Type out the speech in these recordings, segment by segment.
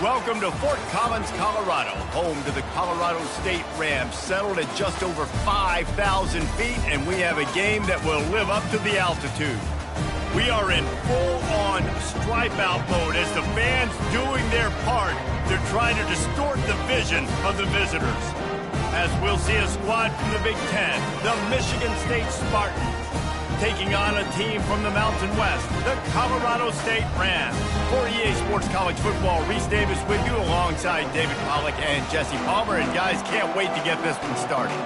Welcome to Fort Collins, Colorado, home to the Colorado State Rams, settled at just over 5,000 feet, and we have a game that will live up to the altitude. We are in full-on stripe-out mode as the fans doing their part to try to distort the vision of the visitors. As we'll see a squad from the Big Ten, the Michigan State Spartans, taking on a team from the Mountain West, the Colorado State Rams. For EA Sports College Football, Reese Davis with you alongside David Pollack and Jesse Palmer. And guys, can't wait to get this one started.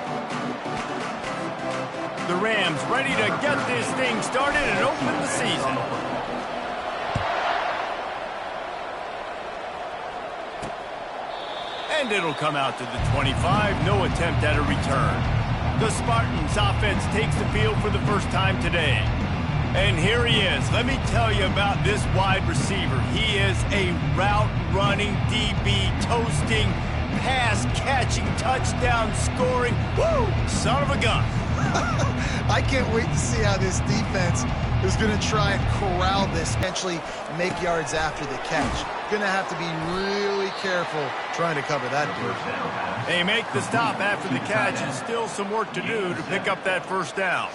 The Rams ready to get this thing started and open the season. And it'll come out to the 25. No attempt at a return. The Spartans offense takes the field for the first time today. And here he is. Let me tell you about this wide receiver. He is a route-running DB, toasting, pass-catching, touchdown-scoring, woo, son of a gun. I can't wait to see how this defense is going to try and corral this, eventually make yards after the catch. Going to have to be really careful trying to cover that dude. They make the stop after the catch, and still some work to do to pick up that first down.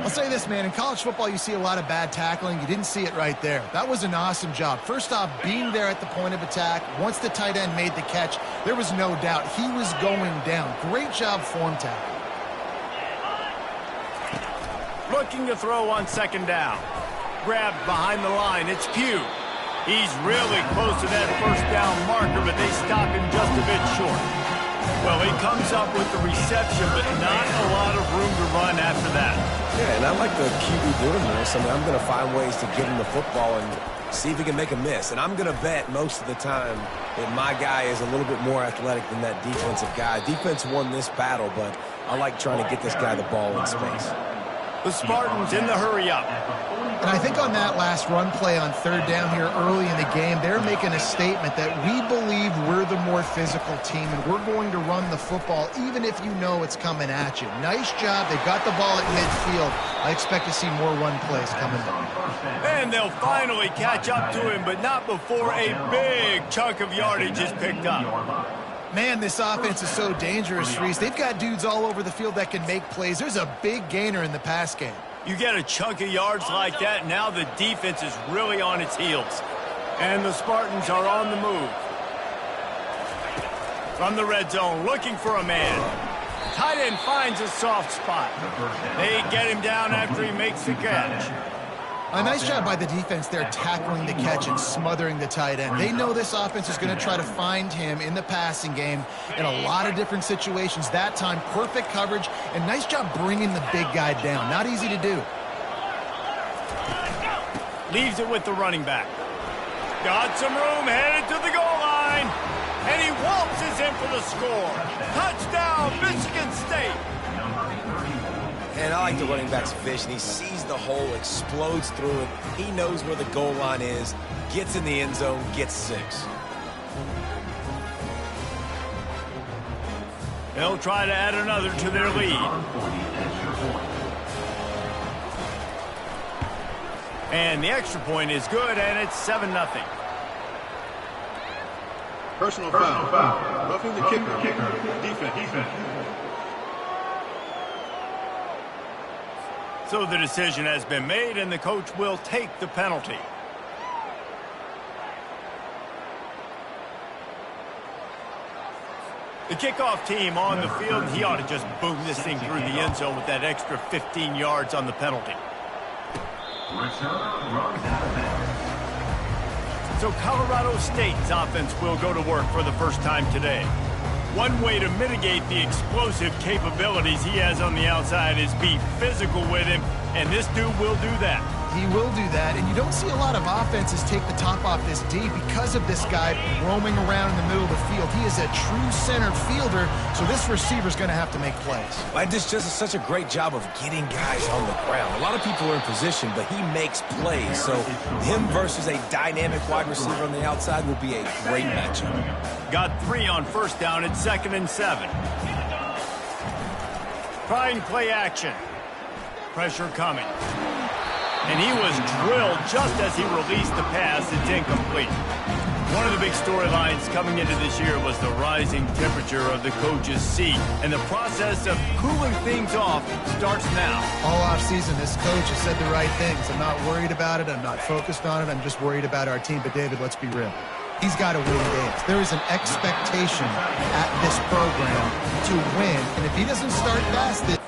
I'll say this, man. In college football, you see a lot of bad tackling. You didn't see it right there. That was an awesome job. First off, being there at the point of attack. Once the tight end made the catch, there was no doubt he was going down. Great job form tackle. Looking to throw on second down. Grabbed behind the line. It's Pugh. He's really close to that first down marker, but they stop him just a bit short. Well, he comes up with the reception, but not a lot of room to run after that. Yeah, and I like the QB doing this. I mean, I'm going to find ways to give him the football and see if he can make a miss. And I'm going to bet most of the time that my guy is a little bit more athletic than that defensive guy. Defense won this battle, but I like trying to get this guy the ball in space. The Spartans in the hurry-up. And I think on that last run play on third down here early in the game, they're making a statement that we believe we're the more physical team and we're going to run the football even if you know it's coming at you. Nice job. They got the ball at midfield. I expect to see more run plays coming down. And they'll finally catch up to him, but not before a big chunk of yardage is picked up. Man, this offense is so dangerous, Reese. They've got dudes all over the field that can make plays. There's a big gainer in the pass game. You get a chunk of yards like that, now the defense is really on its heels. And the Spartans are on the move. From the red zone, looking for a man. Tight end finds a soft spot. They get him down after he makes the catch. A nice job by the defense there tackling the catch and smothering the tight end. They know this offense is going to try to find him in the passing game in a lot of different situations. That time, perfect coverage, and nice job bringing the big guy down. Not easy to do. Leaves it with the running back. Got some room, headed to the goal line. And he waltzes in for the score. Touchdown, Michigan State. And I like the running back's vision. He sees the hole, explodes through it. He knows where the goal line is, gets in the end zone, gets 6. They'll try to add another to their lead. And the extra point is good, and it's 7-0. Personal foul. Roughing the kicker. Defense. So the decision has been made, and the coach will take the penalty. The kickoff team on the field, he ought to just boom this thing through the end zone with that extra 15 yards on the penalty. So Colorado State's offense will go to work for the first time today. One way to mitigate the explosive capabilities he has on the outside is be physical with him, and this dude will do that. He will do that, and you don't see a lot of offenses take the top off this D because of this guy roaming around in the middle of the field. He is a true center fielder, so this receiver's going to have to make plays. And this just is such a great job of getting guys on the ground. A lot of people are in position, but he makes plays, so him versus a dynamic wide receiver on the outside will be a great matchup. Got 3 on first down at 2nd and 7. Trying play action. Pressure coming. And he was drilled just as he released the pass. It's incomplete. One of the big storylines coming into this year was the rising temperature of the coach's seat, and the process of cooling things off starts now. All offseason, this coach has said the right things. I'm not worried about it. I'm not focused on it. I'm just worried about our team. But, David, let's be real. He's got to win games. There is an expectation at this program to win, and if he doesn't start fast, that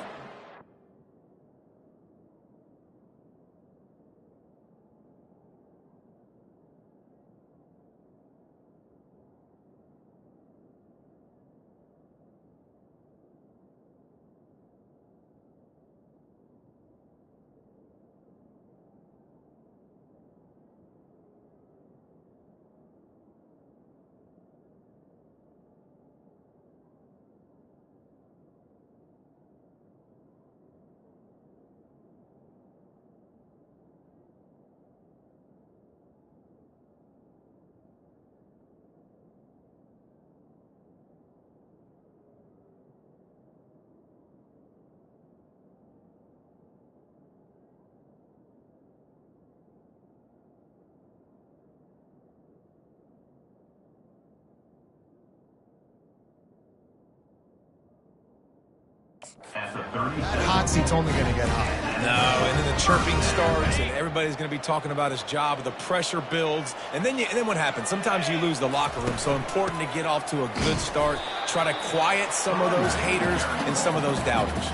hot seat's only going to get hot. No, and then the chirping starts, and everybody's going to be talking about his job. The pressure builds, and then what happens? Sometimes you lose the locker room, so important to get off to a good start. Try to quiet some of those haters and some of those doubters.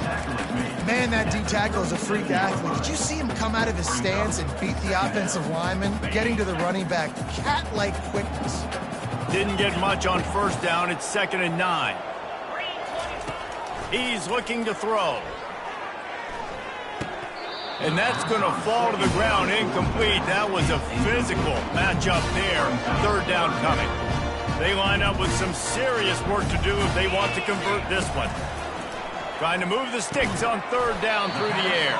Man, that D-tackle is a freak athlete. Did you see him come out of his stance and beat the offensive lineman, getting to the running back? Cat-like quickness. Didn't get much on first down. It's 2nd and 9. He's looking to throw. And that's going to fall to the ground incomplete. That was a physical matchup there. 3rd down coming. They line up with some serious work to do if they want to convert this one. Trying to move the sticks on 3rd down through the air.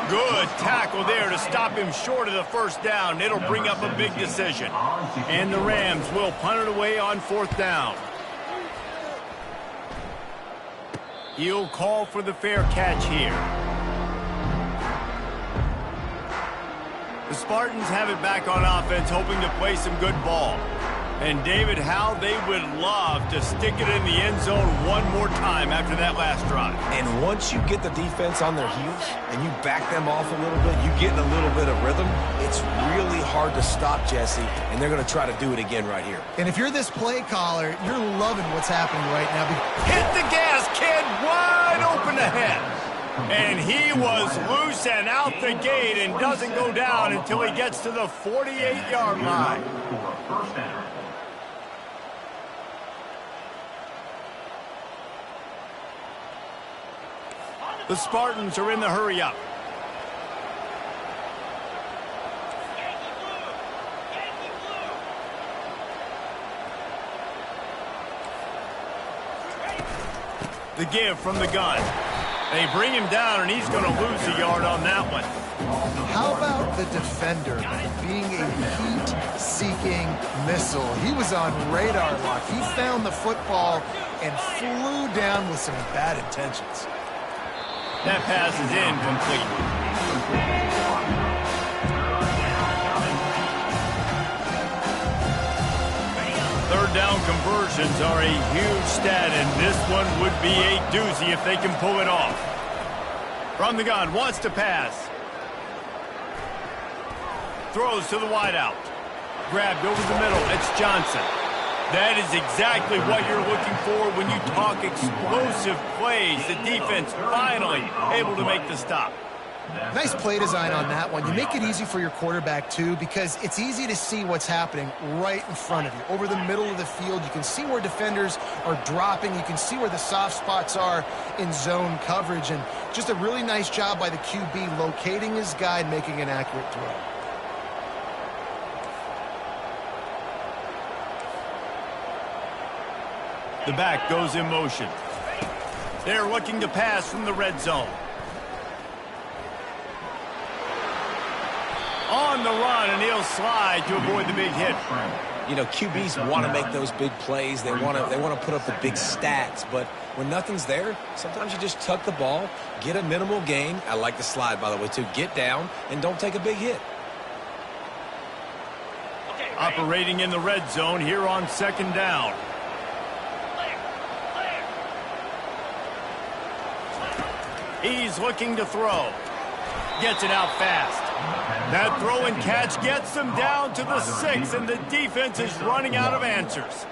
Good tackle there to stop him short of the 1st down. It'll bring up a big decision. And the Rams will punt it away on 4th down. He'll call for the fair catch here. The Spartans have it back on offense, hoping to play some good ball. And, David, how they would love to stick it in the end zone one more time after that last drive. And once you get the defense on their heels and you back them off a little bit, you get in a little bit of rhythm, it's really hard to stop, Jesse, and they're going to try to do it again right here. And if you're this play caller, you're loving what's happening right now. Hit the gas, kid, wide open ahead. And he was loose and out the gate and doesn't go down until he gets to the 48-yard line. The Spartans are in the hurry-up. The give from the gun. They bring him down, and he's going to lose a yard on that one. How about the defender being a heat-seeking missile? He was on radar lock. He found the football and flew down with some bad intentions. That pass is incomplete. 3rd down conversions are a huge stat, and this one would be a doozy if they can pull it off. From the gun, wants to pass. Throws to the wideout. Grabbed over the middle. It's Johnson. That is exactly what you're looking for when you talk explosive plays. The defense finally able to make the stop. Nice play design on that one. You make it easy for your quarterback, too, because it's easy to see what's happening right in front of you. Over the middle of the field, you can see where defenders are dropping. You can see where the soft spots are in zone coverage. And just a really nice job by the QB locating his guy and making an accurate throw. The back goes in motion. They're looking to pass from the red zone. On the run, and he'll slide to avoid the big hit. You know, QBs want to make those big plays. They want to put up the big stats. But when nothing's there, sometimes you just tuck the ball, get a minimal gain. I like the slide, by the way, too. Get down and don't take a big hit. Operating in the red zone here on second down. He's looking to throw. Gets it out fast. That throw and catch gets them down to the 6, and the defense is running out of answers.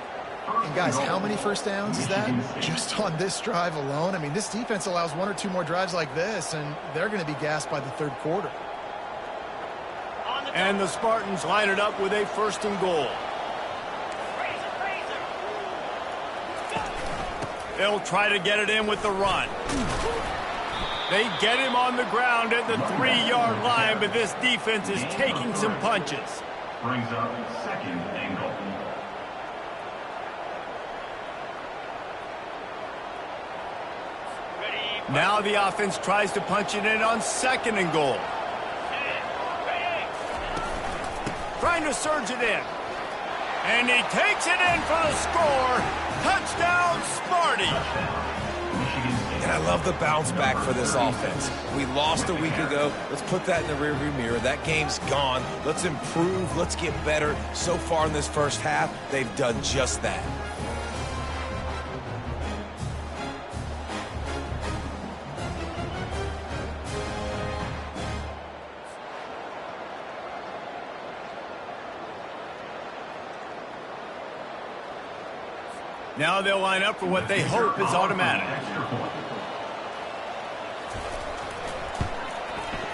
And guys, how many first downs is that? Just on this drive alone? I mean, this defense allows 1 or 2 more drives like this, and they're going to be gassed by the third quarter. And the Spartans line it up with a 1st and goal. They'll try to get it in with the run. They get him on the ground at the 3-yard line, but this defense is taking some punches. Brings up 2nd and goal. Now the offense tries to punch it in on 2nd and goal. Trying to surge it in. And he takes it in for the score. Touchdown, Sparty. And I love the bounce back for this offense. We lost a week ago. Let's put that in the rearview mirror. That game's gone. Let's improve. Let's get better. So far in this first half, they've done just that. Now they'll line up for what they hope is automatic.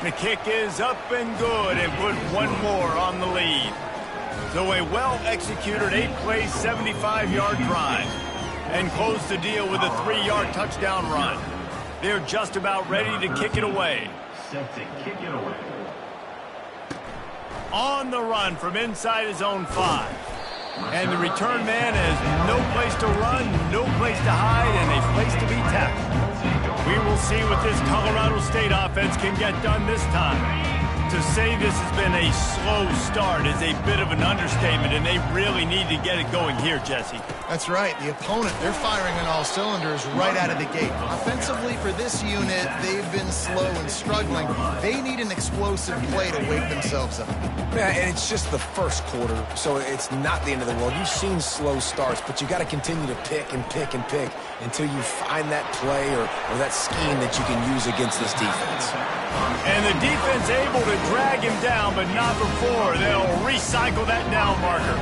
The kick is up and good, and put 1 more on the lead. So a well-executed 8-play, 75-yard drive. And close the deal with a 3-yard touchdown run. They're just about ready to kick it away. Set to kick it away. On the run from inside his own 5. And the return man has no place to run, no place to hide, and a place to be tackled. We will see what this Colorado State offense can get done this time. To say this has been a slow start is a bit of an understatement, and they really need to get it going here, Jesse. That's right. The opponent, they're firing on all cylinders right out of the gate. Offensively, for this unit, they've been slow and struggling. They need an explosive play to wake themselves up. Yeah, and it's just the first quarter, so it's not the end of the world. You've seen slow starts, but you got to continue to pick and pick and pick until you find that play or that scheme that you can use against this defense. And the defense able to drag him down, but not before they'll recycle that down marker.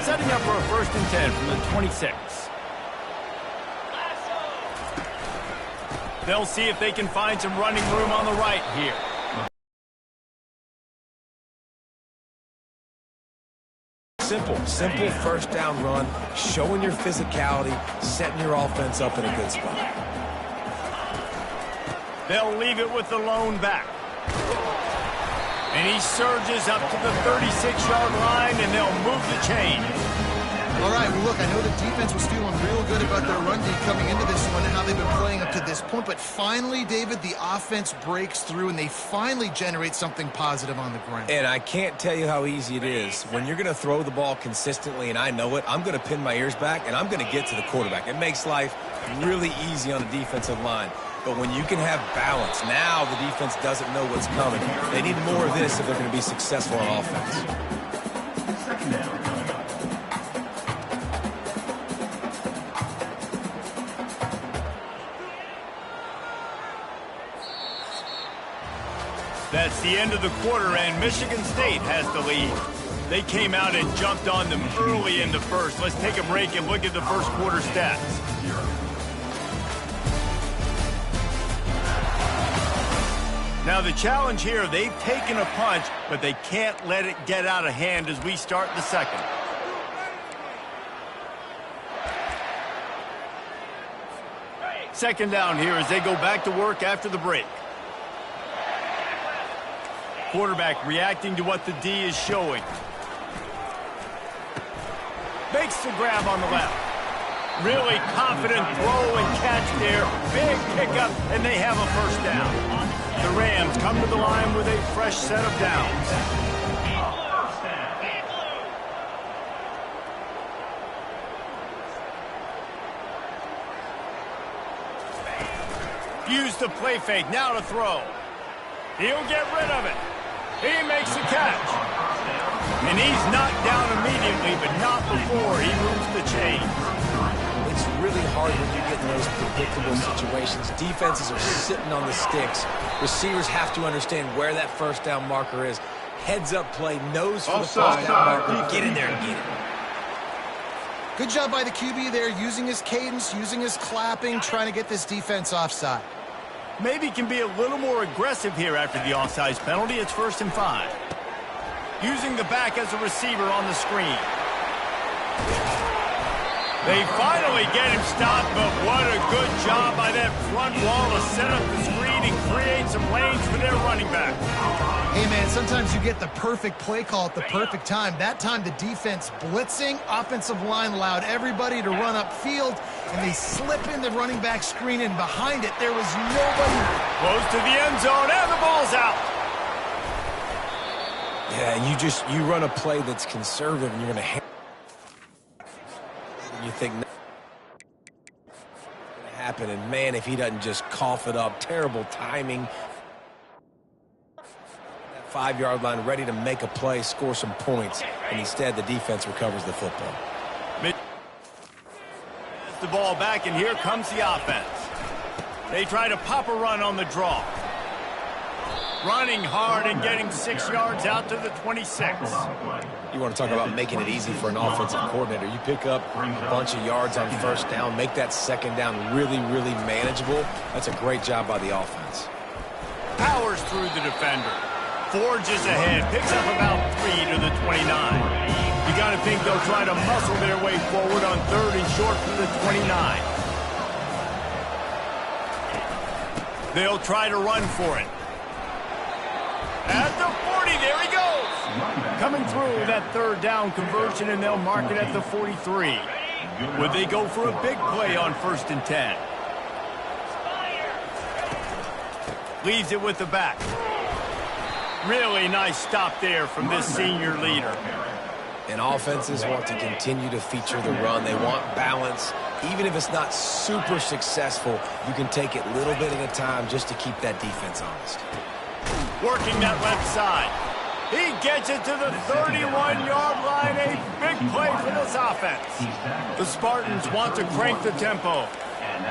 Setting up for a 1st and 10 from the 26. They'll see if they can find some running room on the right here. Simple 1st down run, showing your physicality, setting your offense up in a good spot. They'll leave it with the lone back. And he surges up to the 36-yard line, and they'll move the chain. All right, well, look, I know the defense was feeling real good about their run D coming into this one and how they've been playing up to this point. But finally, David, the offense breaks through, and they finally generate something positive on the ground. And I can't tell you how easy it is. When you're going to throw the ball consistently, and I know it, I'm going to pin my ears back, and I'm going to get to the quarterback. It makes life really easy on the defensive line. But when you can have balance, now the defense doesn't know what's coming. They need more of this if they're going to be successful on offense. 2nd down. That's the end of the quarter, and Michigan State has the lead. They came out and jumped on them early in the first. Let's take a break and look at the first quarter stats. Now the challenge here, they've taken a punch, but they can't let it get out of hand as we start the second. Second down here as they go back to work after the break. Quarterback reacting to what the D is showing. Makes the grab on the left. Really confident throw and catch there. Big pickup, and they have a 1st down. The Rams come to the line with a fresh set of downs. Use the play fake, now to throw. He'll get rid of it. He makes the catch. And he's knocked down immediately, but not before he moves the chains. It's really hard when you get in those predictable situations. Defenses are sitting on the sticks. Receivers have to understand where that first down marker is. Heads up play, nose for the first down marker. Get in there and get it. Good job by the QB there, using his cadence, using his clapping, trying to get this defense offside. Maybe can be a little more aggressive here after the offsides penalty. It's 1st and 5. Using the back as a receiver on the screen. They finally get him stopped, but what a good job by that front wall to set up the screen and create some lanes for their running back. Hey, man, sometimes you get the perfect play call at the perfect time. That time the defense blitzing, offensive line allowed everybody to run upfield, and they slip in the running back screen, and behind it there was nobody. Close to the end zone, and the ball's out. Yeah, you run a play that's conservative, and you're going to you think nothing's going to happen, and man, if he doesn't just cough it up, terrible timing. That 5-yard line ready to make a play, score some points, and instead the defense recovers the football. The ball back, and here comes the offense. They try to pop a run on the draw. Running hard and getting 6 yards out to the 26. You want to talk about making it easy for an offensive coordinator. You pick up a bunch of yards on first down, make that second down really, really manageable. That's a great job by the offense. Powers through the defender. Forges ahead, picks up about 3 to the 29. You got to think they'll try to muscle their way forward on 3rd and short for the 29. They'll try to run for it. At the 40, there he goes. Coming through that 3rd down conversion, and they'll mark it at the 43. Would they go for a big play on 1st and 10? Leaves it with the back. Really nice stop there from this senior leader. And offenses want to continue to feature the run. They want balance. Even if it's not super successful, you can take it little bit at a time just to keep that defense honest. Working that left side. He gets it to the 31-yard line. A big play for this offense. The Spartans want to crank the tempo.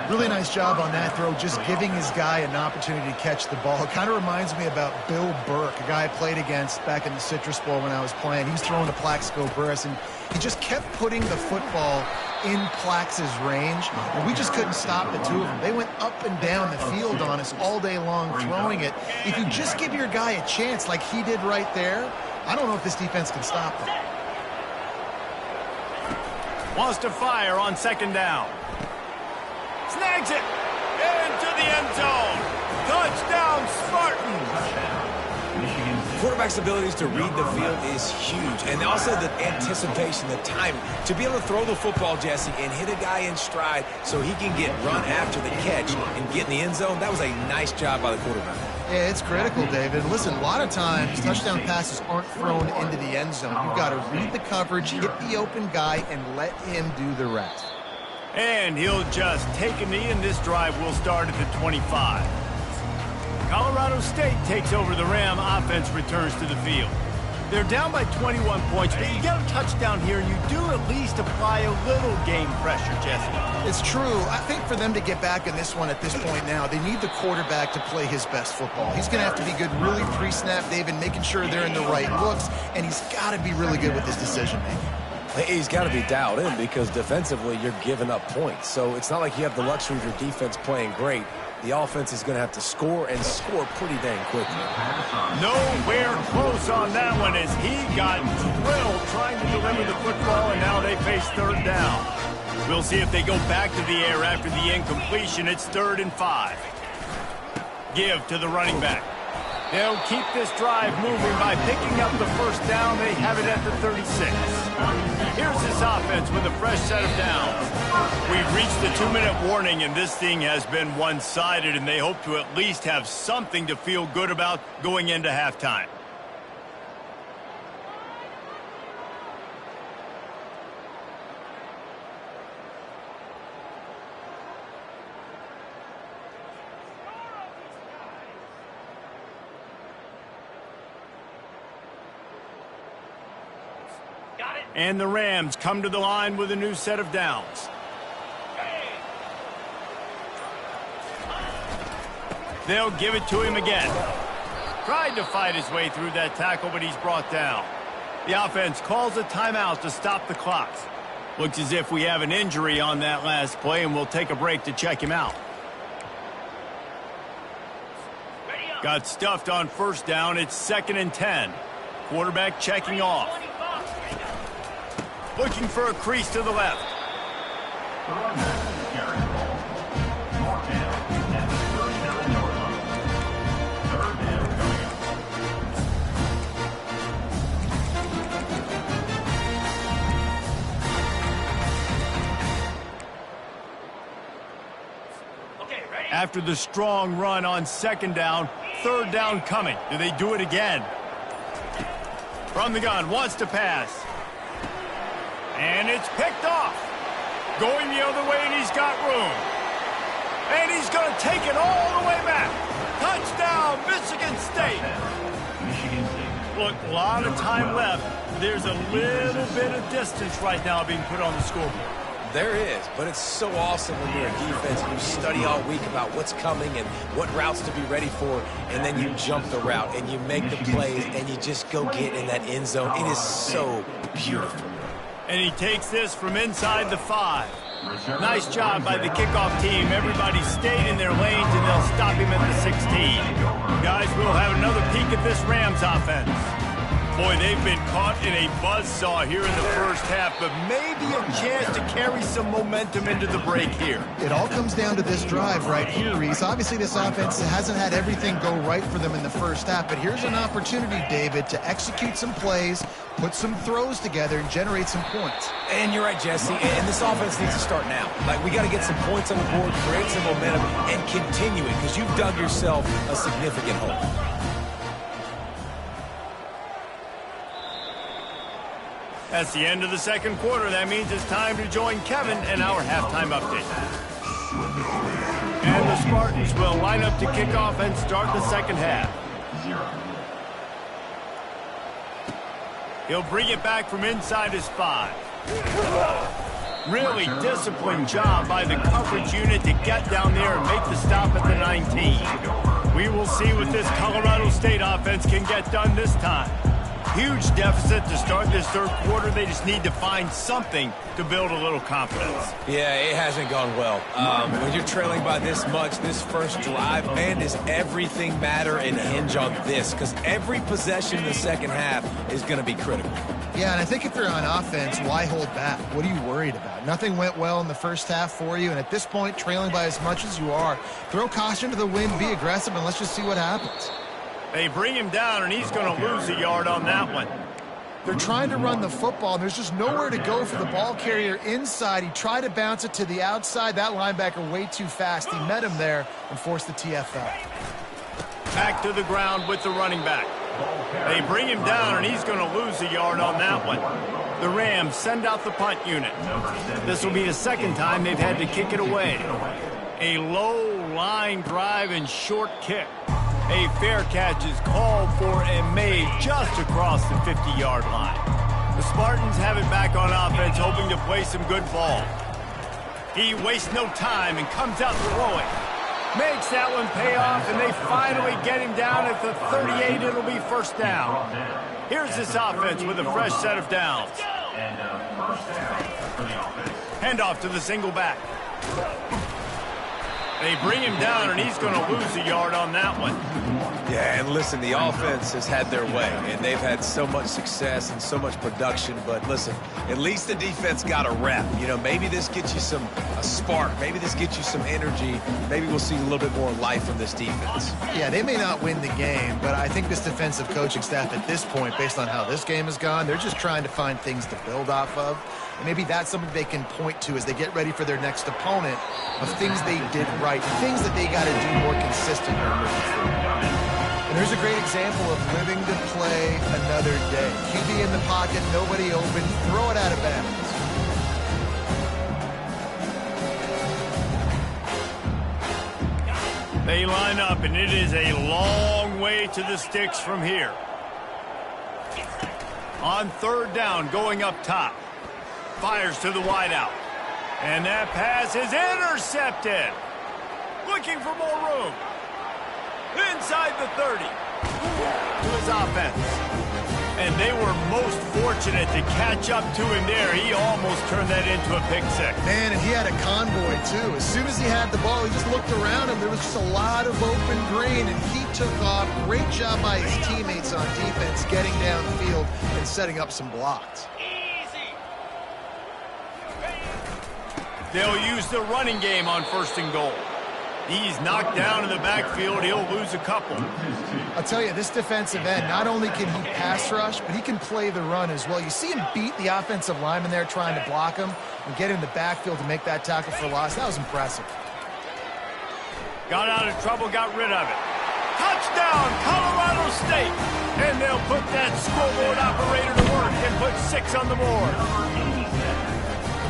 Really nice job on that throw, just giving his guy an opportunity to catch the ball. It kind of reminds me about Bill Burke, a guy I played against back in the Citrus Bowl when I was playing. He was throwing to Plaxico Burress, and he just kept putting the football in Plax's range, and we just couldn't stop the two of them. They went up and down the field on us all day long throwing it. If you just give your guy a chance like he did right there, I don't know if this defense can stop them. Wants to fire on 2nd down. Snags it into the end zone. Touchdown, Spartans. Quarterback's abilities to read the field is huge, and also the anticipation, the timing. To be able to throw the football, Jesse, and hit a guy in stride so he can get run after the catch and get in the end zone, that was a nice job by the quarterback. Yeah, it's critical, David. Listen, a lot of times touchdown passes aren't thrown into the end zone. You've got to read the coverage, hit the open guy, and let him do the rest. And he'll just take a knee, and this drive will start at the 25. Colorado State takes over the Ram. Offense returns to the field. They're down by 21 points, but you get a touchdown here, and you do at least apply a little game pressure, Jesse. It's true. I think for them to get back in this one at this point now, they need the quarterback to play his best football. He's going to have to be good really pre-snap, David, making sure they're in the right looks, and he's got to be really good with his decision-making. He's got to be dialed in because defensively you're giving up points. So it's not like you have the luxury of your defense playing great. The offense is going to have to score and score pretty dang quickly. Nowhere close on that one as he got drilled trying to deliver the football, and now they face 3rd down. We'll see if they go back to the air after the incompletion. It's 3rd and 5. Give to the running back. They'll keep this drive moving by picking up the 1st down. They have it at the 36. Here's this offense with a fresh set of downs. We've reached the 2-minute warning, and this thing has been one-sided, and they hope to at least have something to feel good about going into halftime. And the Rams come to the line with a new set of downs. They'll give it to him again. Tried to fight his way through that tackle, but he's brought down. The offense calls a timeout to stop the clock. Looks as if we have an injury on that last play, and we'll take a break to check him out. Got stuffed on first down. It's 2nd and 10. Quarterback checking off. Looking for a crease to the left. The running back is carrying the ball. Mark down at the 39-yard line. 3rd down coming up. After the strong run on 2nd down, 3rd down coming. Do they do it again? From the gun, wants to pass. And it's picked off. Going the other way, and he's got room. And he's going to take it all the way back. Touchdown, Michigan State. Michigan State. Look, a lot of time left. There's a little bit of distance right now being put on the scoreboard. There is, but it's so awesome when you're a defense and you study all week about what's coming and what routes to be ready for, and then you jump the route and you make the plays and you just go get in that end zone. It is so beautiful. And he takes this from inside the 5. Nice job by the kickoff team. Everybody stayed in their lanes, and they'll stop him at the 16. Guys, we'll have another peek at this Rams offense. Boy, they've been caught in a buzzsaw here in the first half, but maybe a chance to carry some momentum into the break here. It all comes down to this drive right here, Reese. Obviously, this offense hasn't had everything go right for them in the first half, but here's an opportunity, David, to execute some plays, put some throws together, and generate some points. And you're right, Jesse, and this offense needs to start now. Like, we got to get some points on the board, create some momentum, and continue it, because you've dug yourself a significant hole. That's the end of the 2nd quarter. That means it's time to join Kevin in our halftime update. And the Spartans will line up to kick off and start the 2nd half. He'll bring it back from inside his 5. Really disciplined job by the coverage unit to get down there and make the stop at the 19. We will see what this Colorado State offense can get done this time. Huge deficit to start this 3rd quarter. They just need to find something to build a little confidence. Yeah, it hasn't gone well. When you're trailing by this much, this first drive, man, does everything matter and hinge on this, because every possession in the 2nd half is going to be critical. Yeah, and I think if you're on offense, why hold back? What are you worried about? Nothing went well in the first half for you, and at this point, trailing by as much as you are, throw caution to the wind, be aggressive, and let's just see what happens. They bring him down, and he's going to lose a yard on that one. They're trying to run the football, and there's just nowhere to go for the ball carrier inside. He tried to bounce it to the outside. That linebacker way too fast. He met him there and forced the TFL. Back to the ground with the running back. They bring him down, and he's going to lose a yard on that one. The Rams send out the punt unit. This will be the 2nd time they've had to kick it away. A low line drive and short kick. A fair catch is called for and made just across the 50-yard line. The Spartans have it back on offense, hoping to play some good ball. He wastes no time and comes out throwing. Makes that one pay off, and they finally get him down at the 38. It'll be 1st down. Here's this offense with a fresh set of downs. And 1st down for the offense. Handoff to the single back. They bring him down, and he's going to lose a yard on that one. Yeah, and listen, the offense has had their way, and they've had so much success and so much production. But listen, at least the defense got a rep. You know, maybe this gets you a spark. Maybe this gets you some energy. Maybe we'll see a little bit more life from this defense. Yeah, they may not win the game, but I think this defensive coaching staff at this point, based on how this game has gone, they're just trying to find things to build off of. And maybe that's something they can point to as they get ready for their next opponent of things they did right, things that they got to do more consistently moving forward. And there's a great example of living to play another day. QB in the pocket, nobody open, throw it out of bounds. They line up, and it is a long way to the sticks from here. On third down, going up top. Fires to the wideout. And that pass is intercepted. Looking for more room. Inside the 30. To his offense. And they were most fortunate to catch up to him there. He almost turned that into a pick six. Man, and he had a convoy, too. As soon as he had the ball, he just looked around him. There was just a lot of open green, and he took off. Great job by his teammates on defense, getting downfield and setting up some blocks. They'll use the running game on first and goal. He's knocked down in the backfield. He'll lose a couple. I'll tell you, this defensive end, not only can he pass rush, but he can play the run as well. You see him beat the offensive lineman there trying to block him and get in the backfield to make that tackle for loss. That was impressive. Got out of trouble, got rid of it. Touchdown, Colorado State! And they'll put that scoreboard operator to work and put 6 on the board.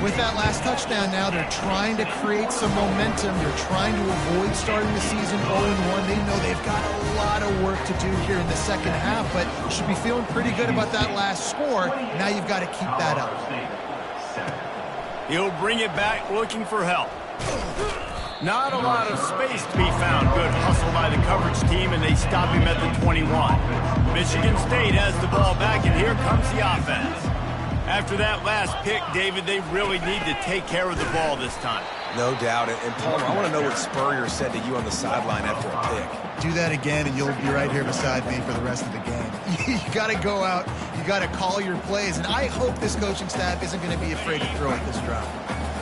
With that last touchdown now, they're trying to create some momentum. They're trying to avoid starting the season 0-1. They know they've got a lot of work to do here in the second half, but should be feeling pretty good about that last score. Now you've got to keep that up. He'll bring it back looking for help. Not a lot of space to be found. Good hustle by the coverage team, and they stop him at the 21. Michigan State has the ball back, and here comes the offense. After that last pick, David, they really need to take care of the ball this time. No doubt. And Palmer, I want to know what Spurrier said to you on the sideline after a pick. Do that again, and you'll be right here beside me for the rest of the game. You got to go out. You got to call your plays, and I hope this coaching staff isn't going to be afraid to throw it this drive.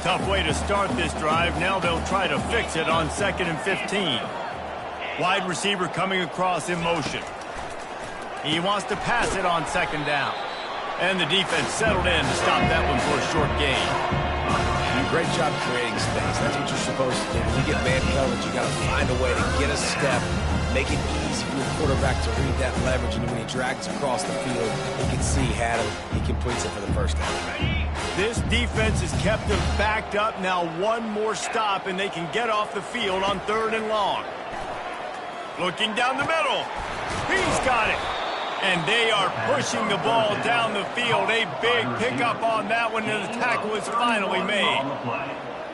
Tough way to start this drive. Now they'll try to fix it on 2nd and 15. Wide receiver coming across in motion. He wants to pass it on 2nd down. And the defense settled in to stop that one for a short gain. Great job creating space. That's what you're supposed to do. When you get man coverage, you got to find a way to get a step, make it easy for your quarterback to read that leverage, and when he drags across the field, he can see he had him. He completes it for the first down. This defense has kept them backed up. Now one more stop, and they can get off the field on 3rd and long. Looking down the middle. He's got it. And they are pushing the ball down the field. A big pickup on that one, and the tackle is finally made.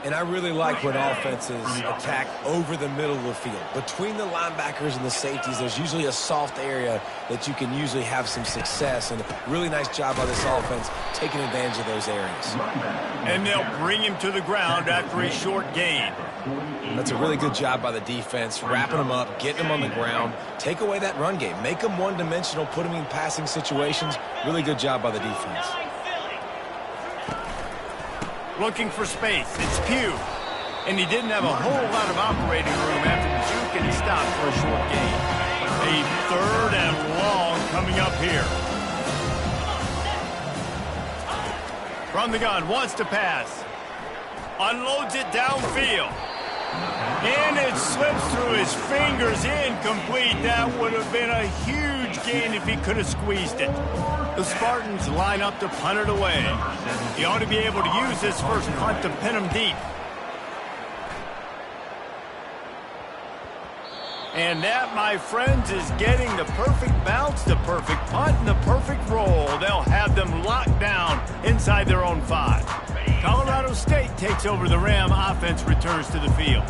And I really like when offenses attack over the middle of the field. Between the linebackers and the safeties, there's usually a soft area that you can usually have some success. And a really nice job by this offense taking advantage of those areas. And they'll bring him to the ground after a short gain. That's a really good job by the defense, wrapping them up, getting them on the ground. Take away that run game. Make them one-dimensional, put them in passing situations. Really good job by the defense. Looking for space. It's Pugh. And he didn't have a whole lot of operating room after the juke, and he stopped for a short gain. A 3rd and long coming up here. From the gun, wants to pass. Unloads it downfield. And it slips through his fingers, incomplete. That would have been a huge gain if he could have squeezed it. The Spartans line up to punt it away. He ought to be able to use this first punt to pin him deep. And that, my friends, is getting the perfect bounce, the perfect punt, and the perfect roll. They'll have them locked down inside their own 5. Colorado State takes over the Ram. Offense returns to the field.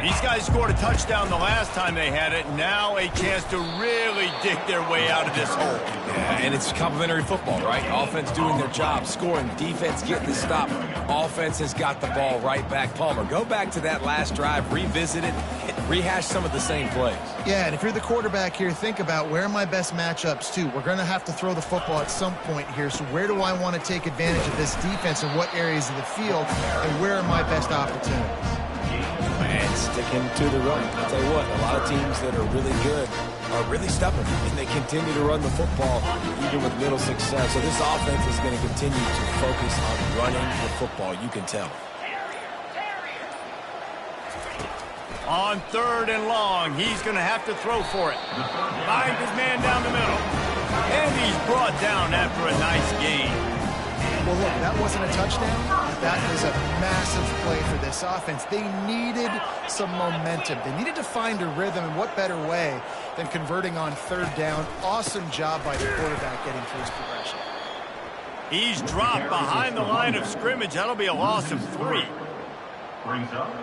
These guys scored a touchdown the last time they had it. Now a chance to really dig their way out of this hole. Yeah, and it's complimentary football, right? Offense doing their job, scoring, defense getting the stop. Offense has got the ball right back. Palmer, go back to that last drive, revisit it, and rehash some of the same plays. Yeah, and if you're the quarterback here, think about where are my best matchups too. We're going to have to throw the football at some point here, so where do I want to take advantage of this defense and what areas of the field, and where are my best opportunities? And sticking to the run. I'll tell you what, a lot of teams that are really good are really stubborn, and they continue to run the football even with little success. So this offense is going to continue to focus on running the football, you can tell. On 3rd and long, he's going to have to throw for it. Finds his man down the middle. And he's brought down after a nice gain. Well, look, that wasn't a touchdown. That was a massive play for this offense. They needed some momentum. They needed to find a rhythm, and what better way than converting on 3rd down. Awesome job by the quarterback getting through his progression. He's dropped behind the line of scrimmage. That'll be a loss of 3. Brings up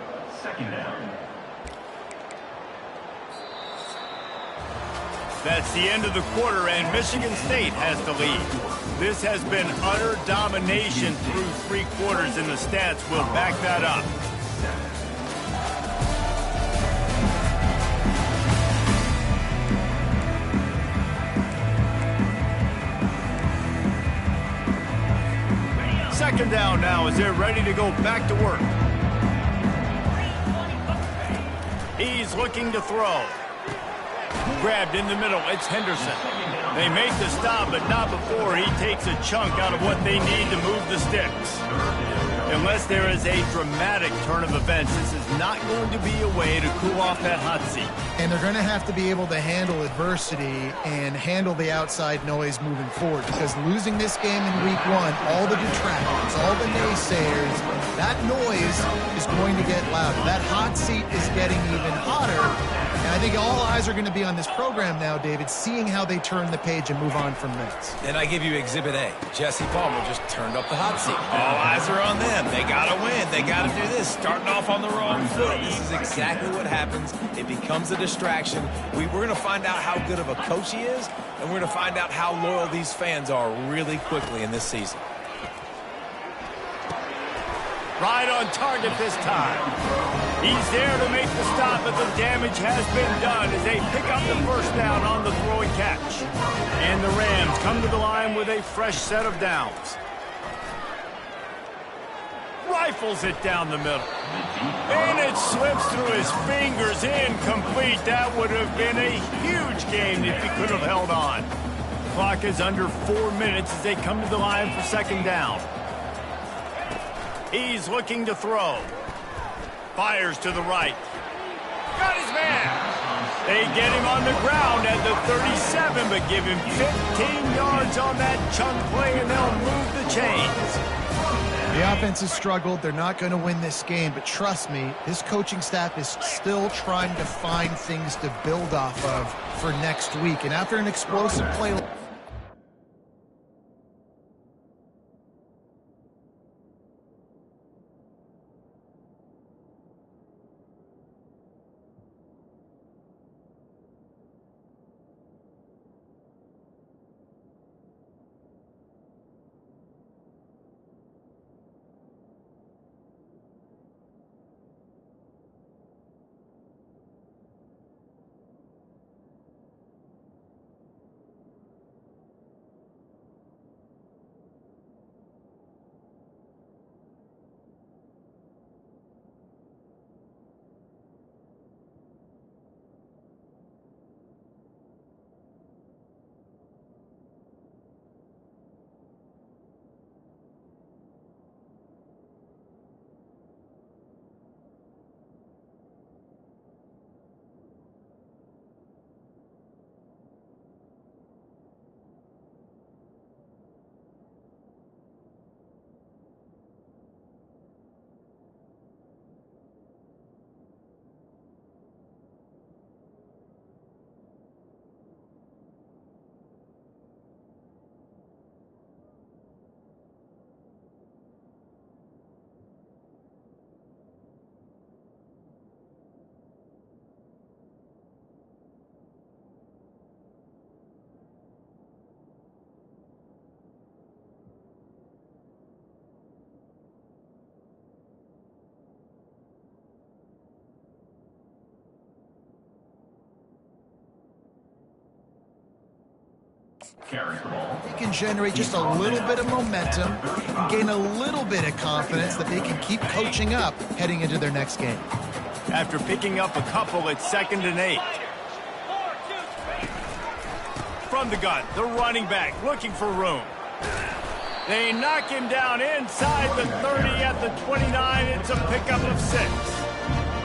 second down. That's the end of the quarter, and Michigan State has the lead. This has been utter domination through 3 quarters, and the stats will back that up. Second down now as they're ready to go back to work. He's looking to throw. Grabbed in the middle, it's Henderson. They make the stop, but not before he takes a chunk out of what they need to move the sticks. Unless there is a dramatic turn of events, this is not going to be a way to cool off that hot seat. And they're going to have to be able to handle adversity and handle the outside noise moving forward, because losing this game in week 1, all the detractors, all the naysayers, that noise is going to get louder. That hot seat is getting even hotter. And I think all eyes are going to be on this program now, David, seeing how they turn the page and move on from this. Then I give you Exhibit A. Jesse Palmer just turned up the hot seat. All eyes are on them. They got to win. They got to do this. Starting off on the wrong foot. This is exactly what happens. It becomes a distraction. We're going to find out how good of a coach he is, and we're going to find out how loyal these fans are really quickly in this season. Right on target this time. He's there to make the stop, but the damage has been done as they pick up the first down on the throw and catch. And the Rams come to the line with a fresh set of downs. Rifles it down the middle. And it slips through his fingers, incomplete. That would have been a huge game if he could have held on. Clock is under 4 minutes as they come to the line for second down. He's looking to throw. Fires to the right. Got his man. They get him on the ground at the 37, but give him 15 yards on that chunk play, and they'll move the chains. The offense has struggled. They're not going to win this game, but trust me, this coaching staff is still trying to find things to build off of for next week. And after an explosive play... Carries the ball. They can generate just a little bit of momentum and gain a little bit of confidence that they can keep coaching up heading into their next game. After picking up a couple, it's 2nd and 8. From the gun, the running back looking for room. They knock him down inside the 30 at the 29. It's a pickup of 6.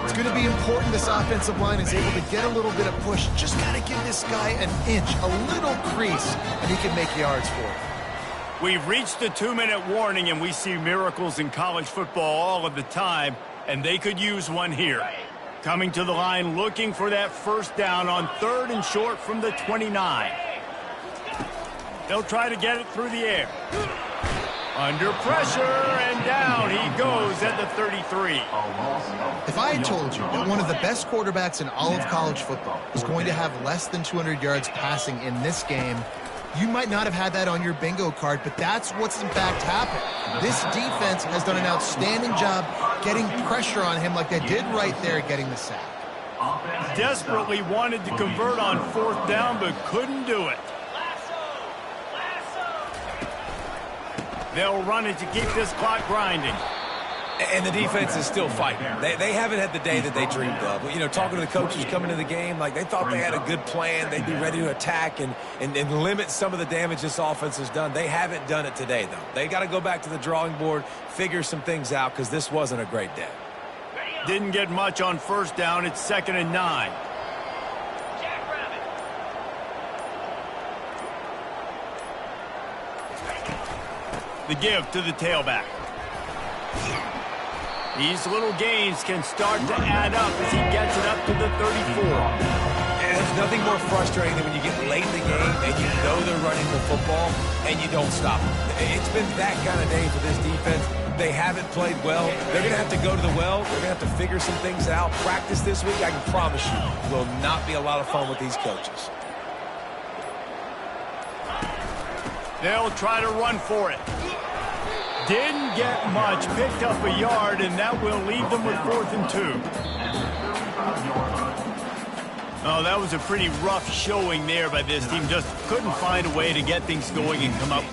It's going to be important this offensive line is able to get a little bit of push. Just got to give this guy an inch, a little crease, and he can make yards for it. We've reached the 2-minute warning, and we see miracles in college football all of the time, and they could use one here. Coming to the line, looking for that first down on 3rd and short from the 29. They'll try to get it through the air. Under pressure, and down he goes at the 33. If I had told you that one of the best quarterbacks in all of college football was going to have less than 200 yards passing in this game, you might not have had that on your bingo card, but that's what's in fact happened. This defense has done an outstanding job getting pressure on him like they did right there getting the sack. Desperately wanted to convert on 4th down, but couldn't do it. They'll run it to keep this clock grinding. And the defense is still fighting. They haven't had the day that they dreamed of. You know, talking to the coaches coming into the game, like they thought they had a good plan. They'd be ready to attack and limit some of the damage this offense has done. They haven't done it today, though. They got to go back to the drawing board, figure some things out, because this wasn't a great day. Didn't get much on 1st down. It's 2nd and 9. The give to the tailback. These little gains can start to add up as he gets it up to the 34. And there's nothing more frustrating than when you get late in the game and you know they're running the football and you don't stop them. It's been that kind of day for this defense. They haven't played well. They're going to have to go to the well. They're going to have to figure some things out. Practice this week, I can promise you, will not be a lot of fun with these coaches. They'll try to run for it. Didn't get much, picked up a yard, and that will leave them with 4th and 2. Oh, that was a pretty rough showing there by this team. Just couldn't find a way to get things going and come up